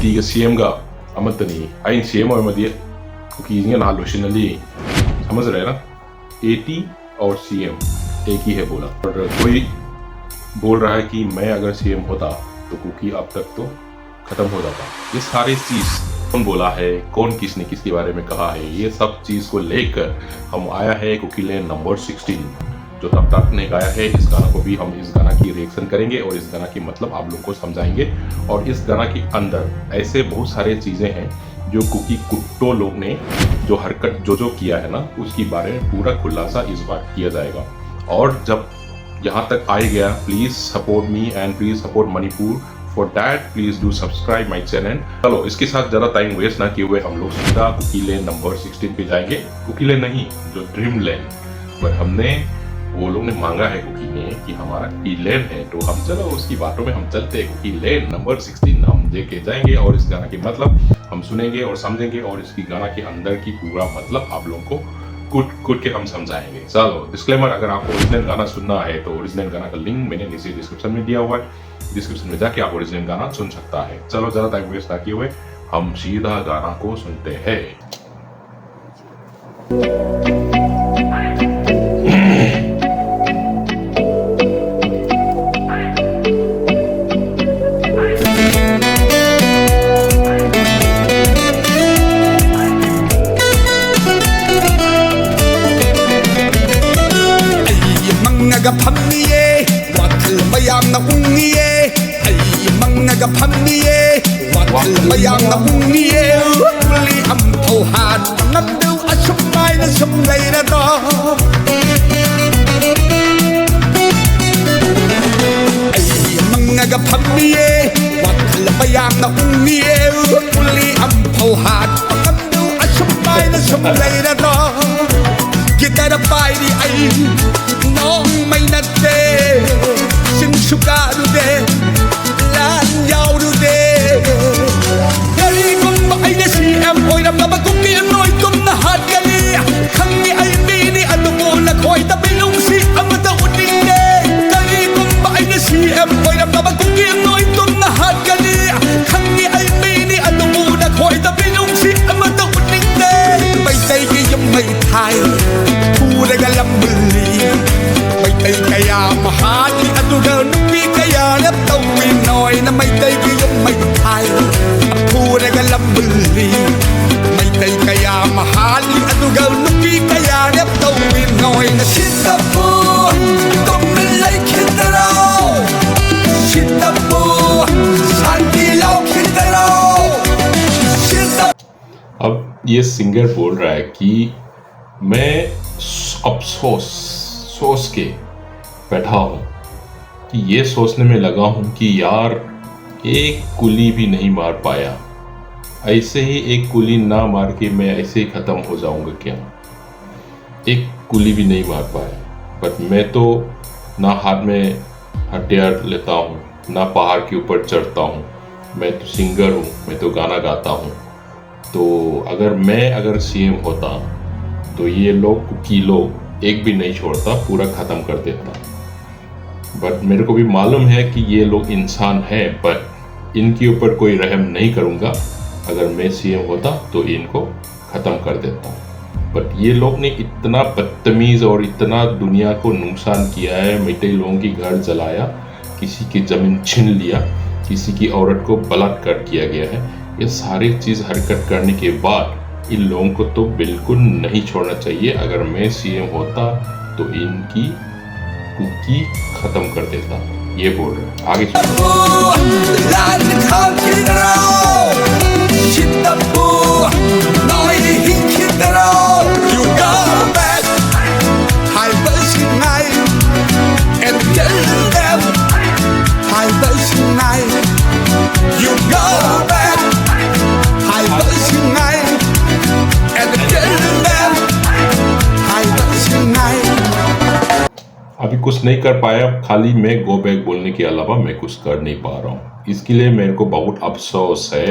AT CM amatani ain CM amadi kuki इंगे ना लोशनली समझ रहे ना। AT और CM एक ही है बोला। और कोई बोल रहा है कि मैं अगर CM होता तो कुकी अब तक तो खत्म हो जाता। ये सारी चीज कौन बोला है, कौन किसने किसके बारे में कहा है, ये सब चीज को लेकर हम आया है कुकी लैंड नंबर 16 जो तब तक ने गाया है। इस गाना को भी हम इस गाना की रिएक्शन करेंगे और इस गाना की मतलब आप लोग को समझाएंगे। और इस गाना के अंदर ऐसे बहुत सारे चीजें हैं जो कुकी कुट्टो लोग ने जो हरकत जो किया है ना उसके बारे में पूरा खुलासा इस बार किया जाएगा। और जब यहाँ तक आ गया, please support me and please support Manipur. For that please do subscribe my channel. चलो इसके साथ ज्यादा टाइम वेस्ट ना किए हुए हम लोग सीधा कुकी लैंड नंबर 16 पे जाएंगे। कुकी लैंड नहीं, जो ड्रीम लैंड पर हमने वो लोग ने मांगा है कुकी ने कि हमारा कुकी लैंड है, तो हम चलो उसकी बातों में हम चलते हैं। कुकी लैंड नंबर 16 हम देखे जाएंगे और इस गाना की मतलब हम सुनेंगे और समझेंगे और इसकी गाना के अंदर की पूरा मतलब आप लोगों को कुट के हम समझाएंगे। चलो डिस्क्लेमर, अगर आपको ओरिजिनल गाना सुनना है तो ओरिजिनल गाना का लिंक मैंने नीचे डिस्क्रिप्शन में दिया हुआ है। डिस्क्रिप्शन में जाके आप ओरिजिनल गाना सुन सकता है। चलो ज्यादा टाइम वेस्ट ना किए हुए हम सीधा गाना को सुनते हैं। ꯐꯝꯅꯤꯌꯦ ꯋꯥꯈꯜ ꯃꯌꯥꯝꯅ ꯎꯡꯅꯤꯌꯦ ꯑꯩ ꯃꯪꯅꯒ ꯐꯝꯅꯤꯌꯦ ꯋꯥꯈꯜ ꯃꯌꯥꯝꯅ ꯎꯡꯅꯤꯌꯦ ꯀꯨꯂꯤ ꯑꯝꯐꯧ ꯍꯥꯟꯕ ꯉꯝꯗꯦ ꯑꯁꯨꯃꯥꯏꯅ ꯁꯨꯝ ꯂꯩꯔꯗꯣ ꯑꯩ ꯃꯪꯅꯒ ꯐꯝꯅꯤꯌꯦ ꯋꯥꯈꯜ ꯃꯌꯥꯝꯅ ꯎꯡꯅꯤꯌꯦ ꯀꯨꯂꯤ ꯑꯝꯐꯧ ꯍꯥꯟꯕ ꯉꯝꯗꯦ ꯑꯁꯨꯃꯥꯏꯅ ꯁꯨꯝ ꯂꯩꯔꯗꯣ ꯒꯤꯇꯔ ꯄꯥꯏꯔꯤ ꯑꯩ ꯅꯣꯡꯃꯩ ꯅꯠꯇꯦ ꯆꯤꯡꯁꯨ ꯀꯥꯔꯨꯗꯦ ꯂꯥꯟ ꯌꯥꯎꯔꯨꯗꯦ ꯀꯔꯤꯒꯨꯝꯕ ꯑꯩꯅ CM ꯑꯣꯏꯔꯝꯂꯕ ꯀꯨꯀꯤ ꯅꯣꯏꯒꯨꯝꯅ ꯍꯥꯠꯀꯅꯤ ꯈꯪꯉꯤ ꯑꯩ ꯃꯤꯅꯤ ꯑꯗꯨꯕꯨ ꯅꯈꯣꯏꯗ ꯃꯤꯅꯨꯡꯁꯤ ꯑꯃꯇ ꯎꯠꯅꯤꯡꯗꯦ ꯀꯔꯤꯒꯨꯝꯕ ꯑꯩꯅ CM ꯑꯣꯏꯔꯝꯂꯕ ꯀꯨꯀꯤ ꯅꯣꯏꯒꯨꯝꯅ ꯍꯥꯠꯀꯅꯤ ꯈꯪꯉꯤ ꯑꯩ ꯃꯤꯅꯤ ꯑꯗꯨꯕꯨ ꯅꯈꯣꯏꯗ ꯃꯤꯅꯨꯡꯁꯤ ꯑꯃꯇ ꯎꯠꯅꯤꯡꯗꯦ ꯃꯩꯇꯩꯒꯤ ꯌꯨꯝꯃꯩ ꯊꯥꯏ ꯄꯨꯔꯒ ꯂꯝꯕꯨꯜꯂꯤ ꯃꯩꯇꯩ ꯀꯌꯥ ꯃꯍꯥꯠꯂꯤ ꯑꯗꯨꯒ ꯅꯨꯄꯤ ꯀꯌꯥꯅ ꯇꯧꯏ ꯅꯣꯏꯅ ꯃꯩꯇꯩꯒꯤ ꯌꯨꯝꯃꯩ ꯊꯥꯏ ꯄꯨꯔꯒ ꯂꯝꯕꯨꯜꯂꯤ ꯃꯩꯇꯩ ꯀꯌꯥ ꯃꯍꯥꯠꯂꯤ ꯑꯗꯨꯒ ꯅꯨꯄꯤ ꯀꯌꯥꯅ ꯇꯧꯏ ꯅꯣꯏꯅ ꯁꯤꯇꯕꯨ ꯇꯨꯃꯤꯟ ꯂꯩꯈꯤꯗꯔꯣ ꯁꯤꯇꯕꯨ शांति लौखिदरो। अब ये सिंगर बोल रहा है कि मैं अफसोस सोच के बैठा हूँ कि ये सोचने में लगा हूँ कि यार एक कुली भी नहीं मार पाया, ऐसे ही एक कुली ना मार के मैं ऐसे ही ख़त्म हो जाऊँगा क्या। एक कुली भी नहीं मार पाया, बट मैं तो ना हाथ में हथियार लेता हूँ ना पहाड़ के ऊपर चढ़ता हूँ, मैं तो सिंगर हूँ, मैं तो गाना गाता हूँ। तो अगर CM होता तो ये लोग कुकी लोग एक भी नहीं छोड़ता, पूरा ख़त्म कर देता। बट मेरे को भी मालूम है कि ये लोग इंसान हैं, बट इनके ऊपर कोई रहम नहीं करूँगा। अगर मैं CM होता तो इनको ख़त्म कर देता। बट ये लोग ने इतना बदतमीज़ और इतना दुनिया को नुकसान किया है, मिट्टी लोगों की घर जलाया, किसी की ज़मीन छीन लिया, किसी की औरत को बलात्कार किया गया है। ये सारी चीज़ हरकत करने के बाद इन लोगों को तो बिल्कुल नहीं छोड़ना चाहिए। अगर मैं CM होता तो इनकी कुकी ख़त्म कर देता। ये बोल रहे हैं, आगे अभी कुछ नहीं कर पाया, खाली मैं गो बैक बोलने के अलावा मैं कुछ कर नहीं पा रहा हूँ। इसके लिए मेरे को बहुत अफसोस है।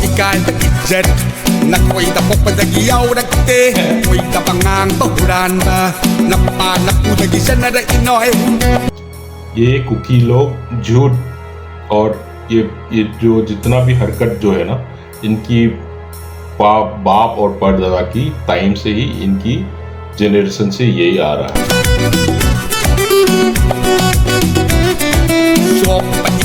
ikaal jet Nako'y napapadagiyaw nagte Ko'y tapangang bahuran ba Napanak mo nagisan na na inoy ये कुकी लोग झूठ और ये जो जितना भी हरकत जो है ना इनकी बाप और परदादा की टाइम से ही इनकी जनरेशन से यही आ रहा है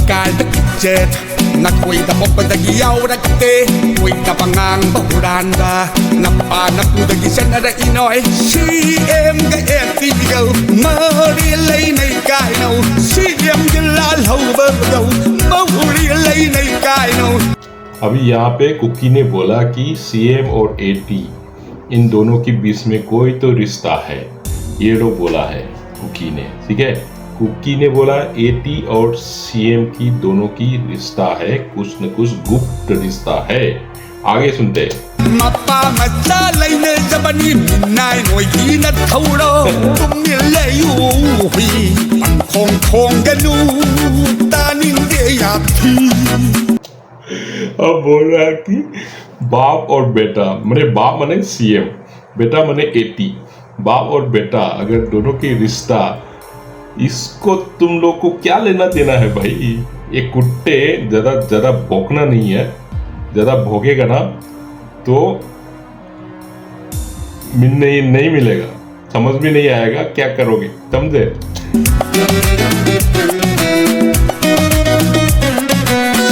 ikaal jet Nako'y napapadagiyaw nagte Ko'y tapangang bahuran ba Napanak mo nagisan na na inoy CM ga etigaw Marilay na'y kainaw CM jalalaw bagaw Marilay na'y kainaw अभी यहाँ पे कुकी ने बोला कि सीएम और एटी इन दोनों के बीच में कोई तो रिश्ता है ये लोग बोला है कुकी ने ठीक है कुकी ने बोला एटी और सीएम की दोनों की रिश्ता है कुछ न कुछ गुप्त रिश्ता है आगे सुनते Mapa matalay na zabani Minay no'y ginatauro Tumilayo Ang kong ganu Taning deyati अब बोल रहा है कि बाप और बेटा मैंने बाप माने सीएम बेटा माने एटी बाप और बेटा अगर दोनों की रिश्ता इसको तुम लोग को क्या लेना देना है भाई ये कुत्ते ज्यादा भौंकना नहीं है ज्यादा भोगेगा ना तो नहीं मिलेगा समझ भी नहीं आएगा क्या करोगे समझे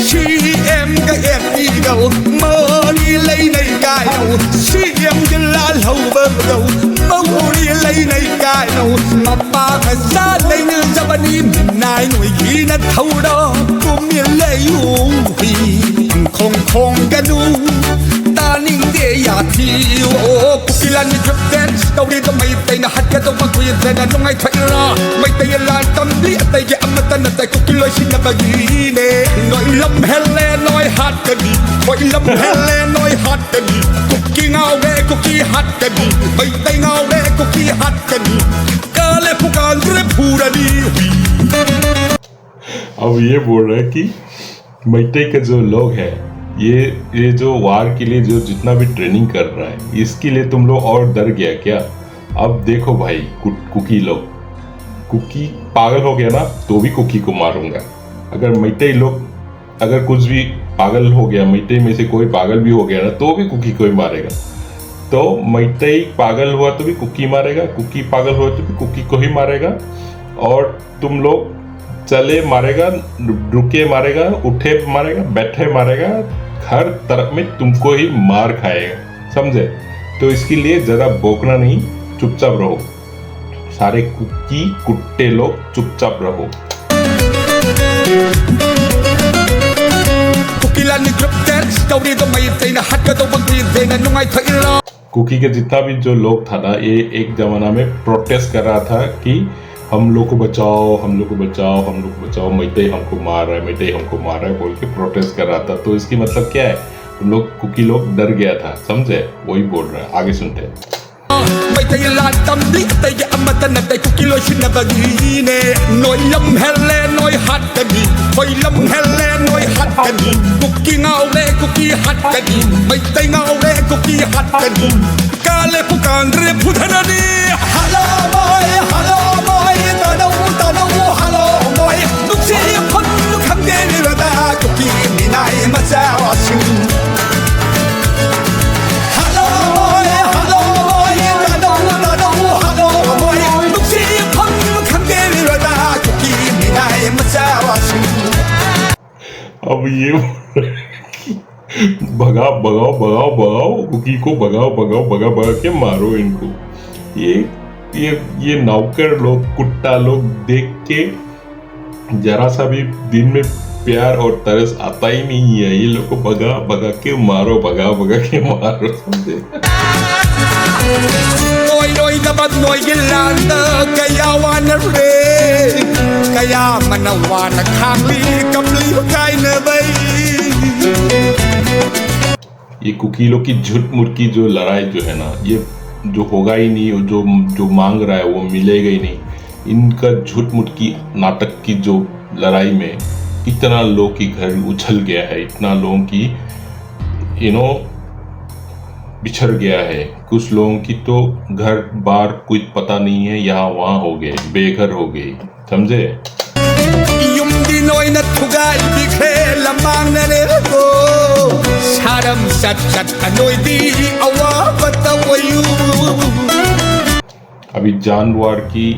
CM ga etigaw Marilay na'y kainaw CM jalalaw bagaw Marilay na'y kainaw Mapakasalay na zabani Minay no'y ginatauro Tumilayo Ang kong ganu Taning deyati Kukilan ni drip dance Daw rito may tay na hat ka daw magkuyad na Anong ay tayo na May tayo lang tambli At tayo amatan na tayo Kukiloy sinabagine No'y lamhele no'y hat ka di No'y lamhele no'y hat ka di Kuki ngawe kuki hat ka di May tayo ngawe kuki hat ka di Kale pukan repura di अब ये बोल रहा है कि मैटे के जो लोग हैं ये जो वार के लिए जो जितना भी ट्रेनिंग कर रहा है इसके लिए तुम लोग और डर गया क्या अब देखो भाई कुकी लोग कुकी पागल हो गया ना तो भी कुकी को मारूंगा अगर मैटे लोग अगर कुछ भी पागल हो गया मैटे में से कोई पागल भी हो गया ना तो भी कुकी को ही मारेगा तो मैटे पागल हुआ तो भी कुकी मारेगा कुकी पागल हुआ तो भी कुकी को ही मारेगा और तुम लोग चले मारेगा रुके मारेगा उठे मारेगा बैठे मारेगा हर तरफ में तुमको ही मार खाएगा समझे तो इसके लिए जरा भौंकना नहीं चुपचाप रहो सारे कुकी कुत्ते लोग चुपचाप रहो कुकी के जितना भी जो लोग था ना ये एक जमाना में प्रोटेस्ट कर रहा था कि हम लोग को बचाओ हम लोग को बचाओ हम लोग को बचाओ मैटे हमको मार रहा है मैटे हमको मार रहा है बोल के प्रोटेस्ट कर रहा था तो इसकी मतलब क्या है तुम लोग कुकी लोग डर गया था समझे वही बोल रहा है आगे सुनते हैं Kale pukan repura di Hello boy hello boy tanaw hello boy Nuksi pon nukam deni rada Kuki minay masawasin Hello boy tanaw hello boy Nuksi pon nukam deni rada Kuki minay masawasin अब ये भगाओ भगाओ भगाओ भगाओ cookie को भगाओ भगाओ भगा के मारो इनको ये नौकर लोग कुत्ता लोग देख के जरा सा भी दिन में प्यार और तरस आता ही नहीं है ये लोग को भगा के मारो भगा के मारो समझे Noy dapat noy gilanda Kaya wana re Kaya manawana kami Kamli kay na bay ये कुकी लोग की झूठ मुर्की जो लड़ाई जो है ना ये जो होगा ही नहीं जो मांग रहा है वो मिलेगा ही नहीं इनका झूठ मुर्की नाटक की जो लड़ाई में इतना लोग की घर उछल गया है इतना लोगों की बिछड़ गया है। कुछ लोगों की तो घर बार कुछ पता नहीं है, यहाँ वहाँ हो गए, बेघर हो गए, समझे। Yumdi noy na thugai bikhe lamang na rego Saram sat sat anoy di awa batawayu अभी जानवर की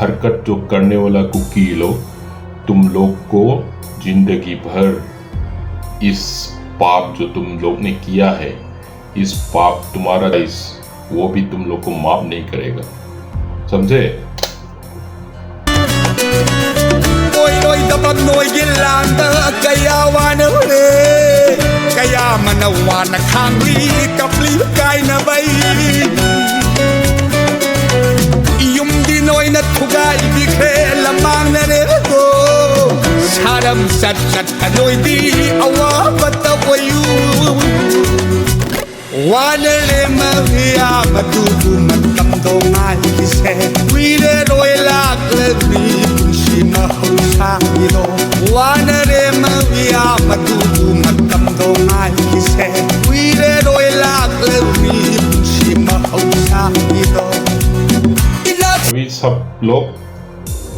हरकत जो करने वाला कुकी लोग, तुम लोग को जिंदगी भर इस पाप जो तुम लोग ने किया है, इस पाप तुम्हारा वो भी तुम लोग को माफ नहीं करेगा, समझे। Noy noy dabang noy gilanda kaya wana ule Kaya manawana kangli kapli kay na bay Yumdi noy na thugay bikhe lamang na rego Saram sat sat anoy di awa batawayu Wana le mahiya matutu matam do ngai kise Wire roy lak le ni kunshi mahausa ilo Wana le mahiya matutu matam do ngai kise Wire roy lak le ni kunshi mahausa ilo अभी सब लोग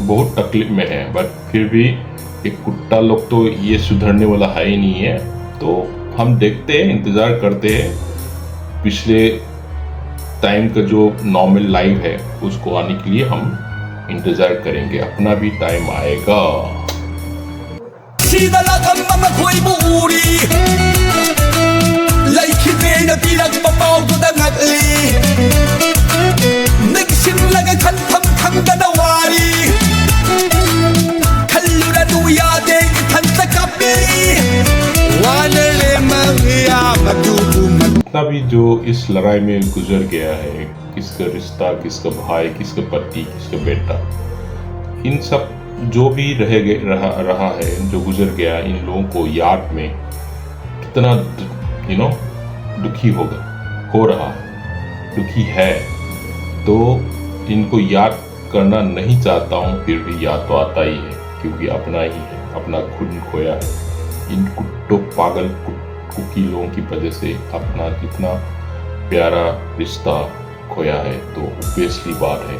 बहुत तकलीफ में हैं, but फिर भी एक कुत्ता लोग तो ये सुधरने वाला है ही नहीं है। तो हम देखते हैं, इंतज़ार करते हैं पिछले टाइम का जो नॉर्मल लाइफ है उसको आने के लिए हम इंतज़ार करेंगे, अपना भी टाइम आएगा। जितना भी जो इस लड़ाई में गुजर गया है, किसका रिश्ता, किसका भाई, किसका पति, किसका बेटा, इन सब जो भी रहा है, जो गुजर गया, इन लोगों को याद में कितना दुखी हो रहा है, दुखी है। तो इनको याद करना नहीं चाहता हूँ, फिर भी याद तो आता ही है, क्योंकि अपना ही है, अपना खुद खोया है। इन कुत्तों पागल कुकी लोगों की वजह से अपना जितना प्यारा रिश्ता खोया है, तो ऑब्वियसली बात है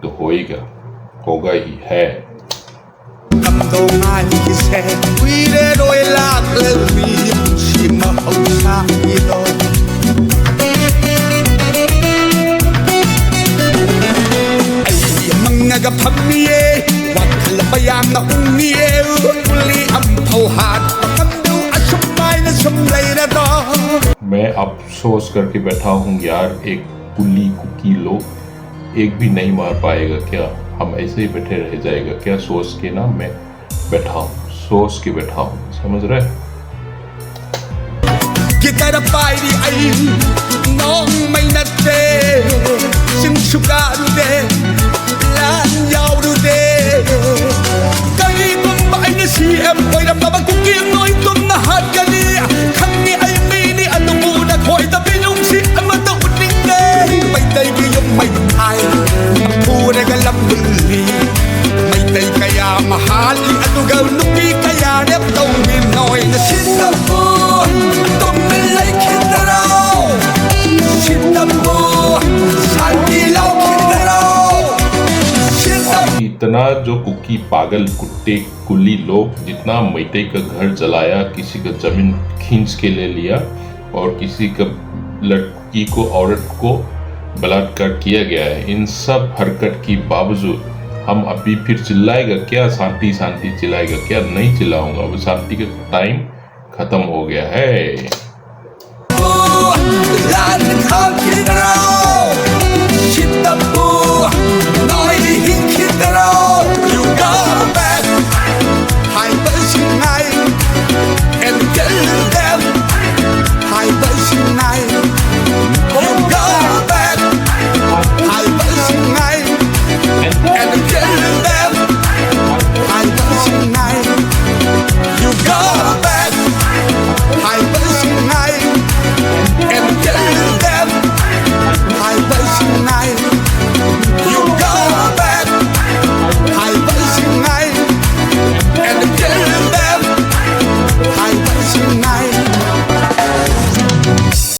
तो होगा ही है। मैं अफसोस करके बैठा हूँ यार, एक कुकी लोग एक भी नहीं मार पाएगा क्या? हम ऐसे ही बैठे रह जाएगा क्या? सोच के ना मैं बैठा हूँ, सोच के बैठा हूँ, समझ रहे? Mahali adugaw nuki kaya nep tong Pinoy na Singapore tumilay kinaraw Singapore sandilaw kinaraw इतना जो कुकी पागल कुत्ते कुली लोग, जितना मैते का घर जलाया, किसी का जमीन खींच के ले लिया और किसी का लड़की को, औरत को बलात्कार किया गया है, इन सब हरकत की बावजूद हम अभी फिर चिल्लाएगा क्या? शांति शांति चिल्लाएगा क्या? नहीं चिल्लाऊंगा, अब शांति का टाइम खत्म हो गया है।